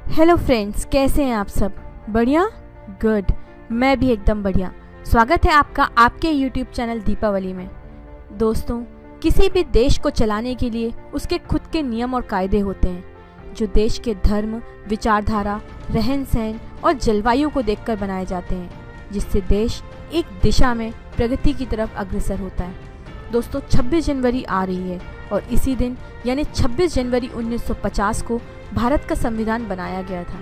Hello friends, कैसे हैं आप सब? बढ़िया? गुड। मैं भी एकदम बढ़िया। स्वागत है आपका आपके यूट्यूब चैनल दीपावली में। दोस्तों, किसी भी देश को चलाने के लिए उसके खुद के नियम और कायदे होते हैं जो देश के धर्म, विचारधारा, रहन सहन और जलवायु को देखकर बनाए जाते हैं, जिससे देश एक दिशा में प्रगति की तरफ अग्रसर होता है। दोस्तों, 26 जनवरी आ रही है और इसी दिन यानी 26 जनवरी 1950 को भारत का संविधान बनाया गया था।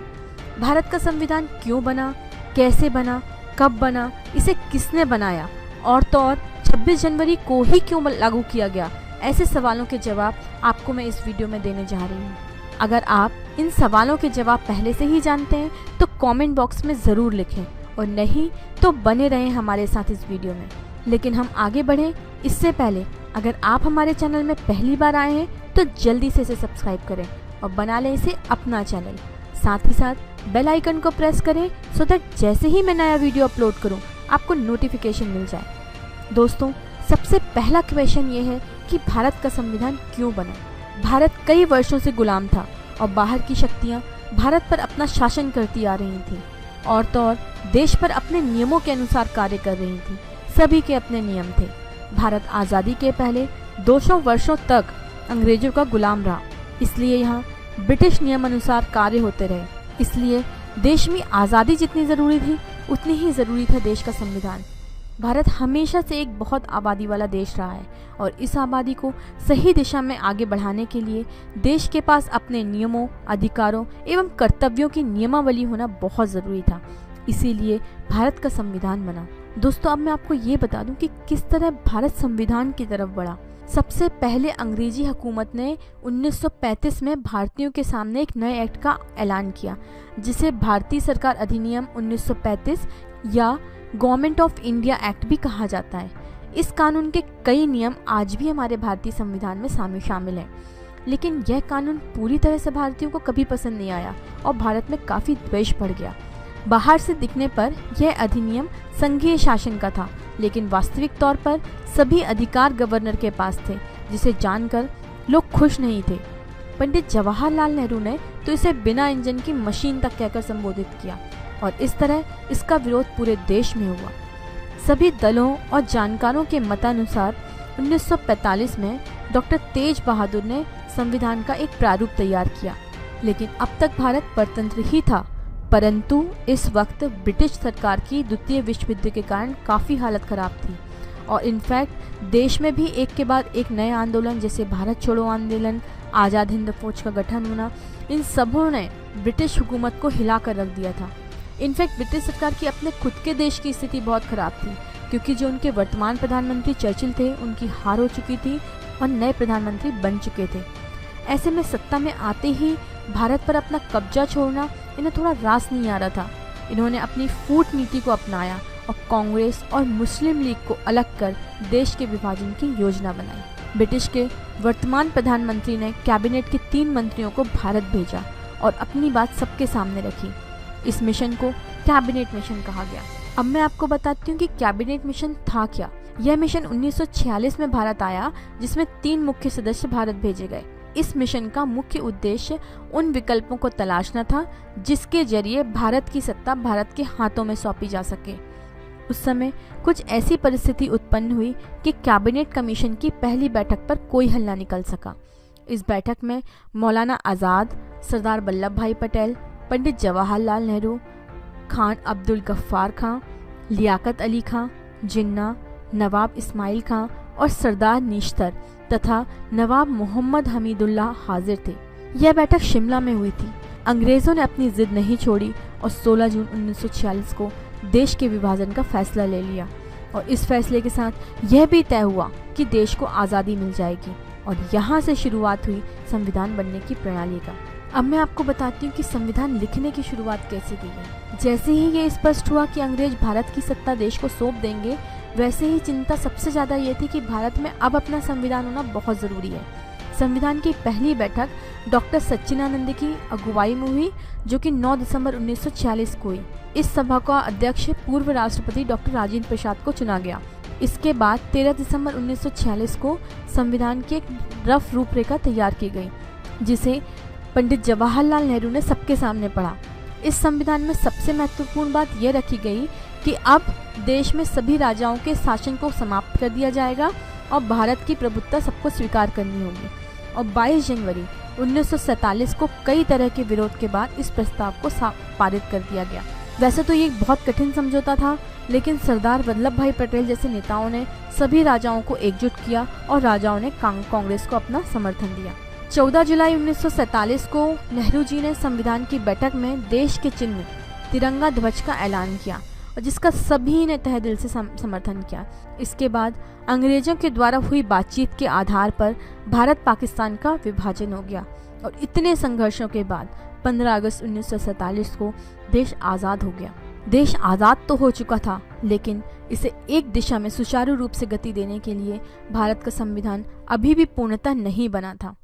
भारत का संविधान क्यों बना, कैसे बना, कब बना, इसे किसने बनाया और तो और 26 जनवरी को ही क्यों लागू किया गया, ऐसे सवालों के जवाब आपको मैं इस वीडियो में देने जा रही हूँ। अगर आप इन सवालों के जवाब पहले से ही जानते हैं तो कमेंट बॉक्स में ज़रूर लिखें और नहीं तो बने रहें हमारे साथ इस वीडियो में। लेकिन हम आगे बढ़ें इससे पहले अगर आप हमारे चैनल में पहली बार आए हैं तो जल्दी से इसे सब्सक्राइब करें और बना लें इसे अपना चैनल। साथ ही साथ बेल आइकन को प्रेस करें सो दैट जैसे ही मैं नया वीडियो अपलोड करूं आपको नोटिफिकेशन मिल जाए। दोस्तों, सबसे पहला क्वेश्चन ये है कि भारत का संविधान क्यों बना। भारत कई वर्षों से गुलाम था और बाहर की शक्तियाँ भारत पर अपना शासन करती आ रही थी और तो और देश पर अपने नियमों के अनुसार कार्य कर रही थी। सभी के अपने नियम थे। भारत आज़ादी के पहले 200 वर्षों तक अंग्रेजों का गुलाम रहा, इसलिए यहाँ ब्रिटिश नियम अनुसार कार्य होते रहे। इसलिए देश में आज़ादी जितनी ज़रूरी थी उतनी ही ज़रूरी था देश का संविधान। भारत हमेशा से एक बहुत आबादी वाला देश रहा है और इस आबादी को सही दिशा में आगे बढ़ाने के लिए देश के पास अपने नियमों, अधिकारों एवं कर्तव्यों की नियमावली होना बहुत ज़रूरी था। इसीलिए भारत का संविधान बना। दोस्तों, अब मैं आपको ये बता दूं कि किस तरह भारत संविधान की तरफ बढ़ा। सबसे पहले अंग्रेजी हुकूमत ने 1935 में भारतीयों के सामने एक नए एक्ट का ऐलान किया, जिसे भारतीय सरकार अधिनियम 1935 या गवर्नमेंट ऑफ इंडिया एक्ट भी कहा जाता है। इस कानून के कई नियम आज भी हमारे भारतीय संविधान में शामिल हैं, लेकिन यह कानून पूरी तरह से भारतीयों को कभी पसंद नहीं आया और भारत में काफ़ी द्वेष बढ़ गया। बाहर से दिखने पर यह अधिनियम संघीय शासन का था, लेकिन वास्तविक तौर पर सभी अधिकार गवर्नर के पास थे, जिसे जानकर लोग खुश नहीं थे। पंडित जवाहरलाल नेहरू ने तो इसे बिना इंजन की मशीन तक कहकर संबोधित किया और इस तरह इसका विरोध पूरे देश में हुआ। सभी दलों और जानकारों के मतानुसार 1945 में डॉक्टर तेज बहादुर ने संविधान का एक प्रारूप तैयार किया, लेकिन अब तक भारत परतंत्र ही था। परंतु इस वक्त ब्रिटिश सरकार की द्वितीय विश्व युद्ध के कारण काफ़ी हालत ख़राब थी और इनफैक्ट देश में भी एक के बाद एक नए आंदोलन जैसे भारत छोड़ो आंदोलन, आज़ाद हिंद फौज का गठन होना, इन सबों ने ब्रिटिश हुकूमत को हिला कर रख दिया था। इनफैक्ट ब्रिटिश सरकार की अपने खुद के देश की स्थिति बहुत ख़राब थी, क्योंकि जो उनके वर्तमान प्रधानमंत्री चर्चिल थे उनकी हार हो चुकी थी और नए प्रधानमंत्री बन चुके थे। ऐसे में सत्ता में आते ही भारत पर अपना कब्जा छोड़ना इन्हें थोड़ा रास नहीं आ रहा था। इन्होंने अपनी फूट नीति को अपनाया और कांग्रेस और मुस्लिम लीग को अलग कर देश के विभाजन की योजना बनाई। ब्रिटिश के वर्तमान प्रधानमंत्री ने कैबिनेट के 3 मंत्रियों को भारत भेजा और अपनी बात सबके सामने रखी। इस मिशन को कैबिनेट मिशन कहा गया। अब मैं आपको बताती हूँ कि कैबिनेट मिशन था क्या। यह मिशन 1946 में भारत आया, जिसमें 3 मुख्य सदस्य भारत भेजे गए। इस मिशन का मुख्य उद्देश्य उन विकल्पों को तलाशना था जिसके जरिए भारत की सत्ता भारत के हाथों में सौंपी जा सके। उस समय कुछ ऐसी परिस्थिति उत्पन्न हुई कि कैबिनेट कमीशन की पहली बैठक पर कोई हल न निकल सका। इस बैठक में मौलाना आज़ाद, सरदार वल्लभ भाई पटेल, पंडित जवाहरलाल नेहरू, खान अब्दुल गफ्फार खां, लियाकत अली खां, जिन्ना, नवाब इस्माइल खां और सरदार निश्तर तथा नवाब मोहम्मद हमीदुल्लाह हाजिर थे। यह बैठक शिमला में हुई थी। अंग्रेज़ों ने अपनी जिद नहीं छोड़ी और 16 जून 1946 को देश के विभाजन का फैसला ले लिया और इस फैसले के साथ यह भी तय हुआ कि देश को आज़ादी मिल जाएगी और यहाँ से शुरुआत हुई संविधान बनने की प्रणाली का। अब मैं आपको बताती हूँ कि संविधान लिखने की शुरुआत कैसे की है। जैसे ही ये स्पष्ट हुआ कि अंग्रेज भारत की सत्ता देश को सौंप देंगे, वैसे ही चिंता सबसे ज़्यादा ये थी कि भारत में अब अपना संविधान होना बहुत ज़रूरी है। संविधान की पहली बैठक डॉक्टर सच्चिदानंद की अगुवाई में हुई, जो कि 9 दिसंबर 1946 को हुई। इस सभा का अध्यक्ष पूर्व राष्ट्रपति डॉक्टर राजेंद्र प्रसाद को चुना गया। इसके बाद 13 दिसंबर 1946 को संविधान की एक रफ रूपरेखा तैयार की गई, जिसे पंडित जवाहरलाल नेहरू ने सबके सामने पढ़ा। इस संविधान में सबसे महत्वपूर्ण बात यह रखी गई कि अब देश में सभी राजाओं के शासन को समाप्त कर दिया जाएगा और भारत की प्रभुत्ता सबको स्वीकार करनी होगी। और 22 जनवरी 1947 को कई तरह के विरोध के बाद इस प्रस्ताव को पारित कर दिया गया। वैसे तो ये एक बहुत कठिन समझौता था, लेकिन सरदार वल्लभ भाई पटेल जैसे नेताओं ने सभी राजाओं को एकजुट किया और राजाओं ने कांग्रेस को अपना समर्थन दिया। 14 जुलाई 1947 को नेहरू जी ने संविधान की बैठक में देश के चिन्ह तिरंगा ध्वज का ऐलान किया और जिसका सभी ने तहे दिल से समर्थन किया। इसके बाद अंग्रेजों के द्वारा हुई बातचीत के आधार पर भारत पाकिस्तान का विभाजन हो गया और इतने संघर्षों के बाद 15 अगस्त 1947 को देश आज़ाद हो गया। देश आज़ाद तो हो चुका था, लेकिन इसे एक दिशा में सुचारू रूप से गति देने के लिए भारत का संविधान अभी भी पूर्णतः नहीं बना था।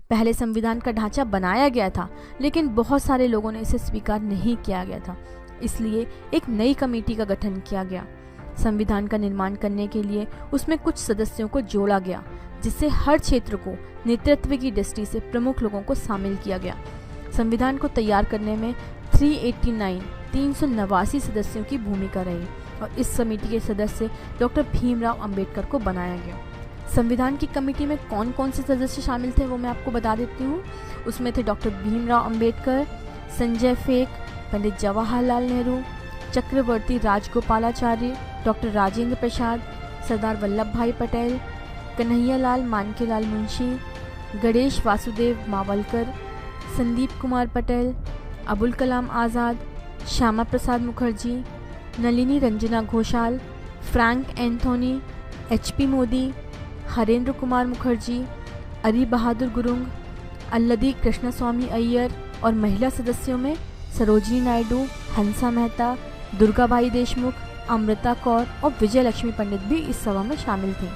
पहले संविधान का ढांचा बनाया गया था, लेकिन बहुत सारे लोगों ने इसे स्वीकार नहीं किया गया था। इसलिए एक नई कमेटी का गठन किया गया। संविधान का निर्माण करने के लिए उसमें कुछ सदस्यों को जोड़ा गया, जिससे हर क्षेत्र को नेतृत्व की दृष्टि से प्रमुख लोगों को शामिल किया गया। संविधान को तैयार करने में 389 सदस्यों की भूमिका रही और इस समिति के सदस्य डॉक्टर भीमराव अंबेडकर को बनाया गया। संविधान की कमेटी में कौन कौन से सदस्य शामिल थे वो मैं आपको बता देती हूँ। उसमें थे doctor Bhimrao Ambedkar, Sanjay Phakey, Pandit Jawaharlal Nehru, Chakravarti Rajagopalachari, doctor Rajendra Prasad, Sardar Vallabh Bhai Patel, Kanhaiyalal Maneklal Munshi, Ganesh Vasudev Mavalankar, Sandeep Kumar Patel, Abul Kalam Azad, Shyama Prasad Mukherjee, Nalini Ranjana Ghosal, Frank Anthony, HP Modi, Harendra Kumar Mukherjee, Ari Bahadur Gurung, अल्लदी Krishnaswamy Iyer और महिला सदस्यों में सरोजिनी नायडू, हंसा मेहता, दुर्गाबाई देशमुख, अमृता कौर और विजय लक्ष्मी पंडित भी इस सभा में शामिल थे।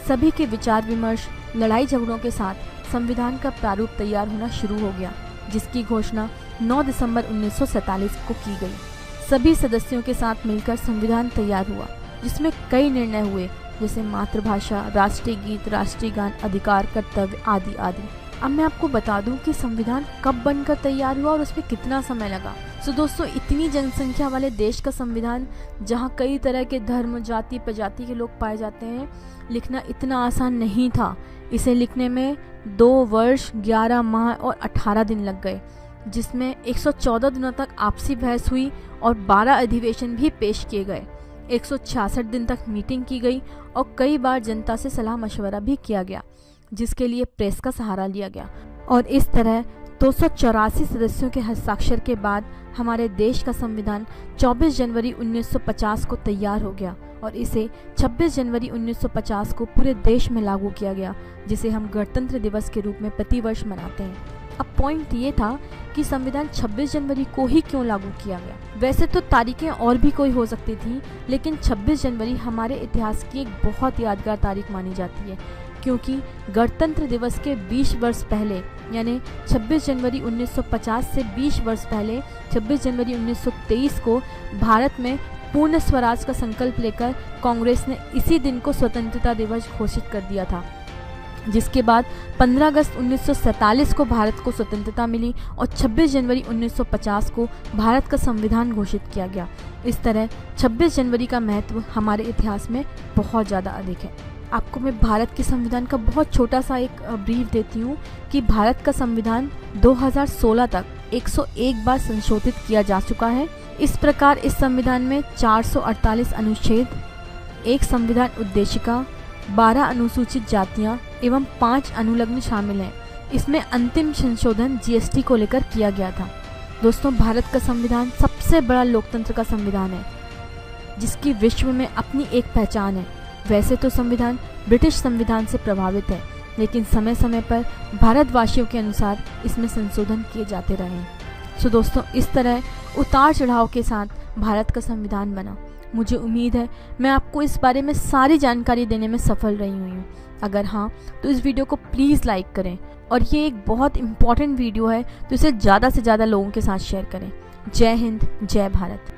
सभी के विचार विमर्श, लड़ाई झगड़ों के साथ संविधान का प्रारूप तैयार होना शुरू हो गया, जिसकी घोषणा 9 दिसंबर 1947 को की गई। सभी सदस्यों के साथ मिलकर संविधान तैयार हुआ, जिसमें कई निर्णय हुए, जैसे मातृभाषा, राष्ट्रीय गीत, राष्ट्रीय गान, अधिकार, कर्तव्य आदि आदि। अब मैं आपको बता दूं कि संविधान कब बनकर तैयार हुआ और उसमें कितना समय लगा। तो दोस्तों, इतनी जनसंख्या वाले देश का संविधान, जहां कई तरह के धर्म, जाति, प्रजाति के लोग पाए जाते हैं, लिखना इतना आसान नहीं था। इसे लिखने में 2 वर्ष 11 माह और 18 दिन लग गए, जिसमें 114 दिनों तक आपसी बहस हुई और 12 अधिवेशन भी पेश किए गए। 166 दिन तक मीटिंग की गई और कई बार जनता से सलाह मशवरा भी किया गया, जिसके लिए प्रेस का सहारा लिया गया। और इस तरह 284 सदस्यों के हस्ताक्षर के बाद हमारे देश का संविधान 24 जनवरी 1950 को तैयार हो गया और इसे 26 जनवरी 1950 को पूरे देश में लागू किया गया, जिसे हम गणतंत्र दिवस के रूप में प्रतिवर्ष मनाते हैं। अब पॉइंट ये था कि संविधान 26 जनवरी को ही क्यों लागू किया गया। वैसे तो तारीखें और भी कोई हो सकती थी, लेकिन 26 जनवरी हमारे इतिहास की एक बहुत यादगार तारीख मानी जाती है, क्योंकि गणतंत्र दिवस के 20 वर्ष पहले, यानी 26 जनवरी 1950 से 20 वर्ष पहले 26 जनवरी 1923 को भारत में पूर्ण स्वराज का संकल्प लेकर कांग्रेस ने इसी दिन को स्वतंत्रता दिवस घोषित कर दिया था, जिसके बाद 15 अगस्त 1947 को भारत को स्वतंत्रता मिली और 26 जनवरी 1950 को भारत का संविधान घोषित किया गया। इस तरह 26 जनवरी का महत्व हमारे इतिहास में बहुत ज़्यादा अधिक है। आपको मैं भारत के संविधान का बहुत छोटा सा एक ब्रीफ देती हूँ कि भारत का संविधान 2016 तक 101 बार संशोधित किया जा चुका है। इस प्रकार इस संविधान में 448 अनुच्छेद, 1 संविधान उद्देशिका, 12 अनुसूचित जातियां एवं 5 अनुलग्न शामिल हैं। इसमें अंतिम संशोधन GST को लेकर किया गया था। दोस्तों, भारत का संविधान सबसे बड़ा लोकतंत्र का संविधान है, जिसकी विश्व में अपनी एक पहचान है। वैसे तो संविधान ब्रिटिश संविधान से प्रभावित है, लेकिन समय समय पर भारतवासियों के अनुसार इसमें संशोधन किए जाते रहे हैं। सो दोस्तों, इस तरह उतार चढ़ाव के साथ भारत का संविधान बना। मुझे उम्मीद है मैं आपको इस बारे में सारी जानकारी देने में सफल रही हुई हूँ। अगर हाँ, तो इस वीडियो को प्लीज़ लाइक करें और ये एक बहुत इम्पॉर्टेंट वीडियो है, तो इसे ज़्यादा से ज़्यादा लोगों के साथ शेयर करें। जय हिंद, जय भारत।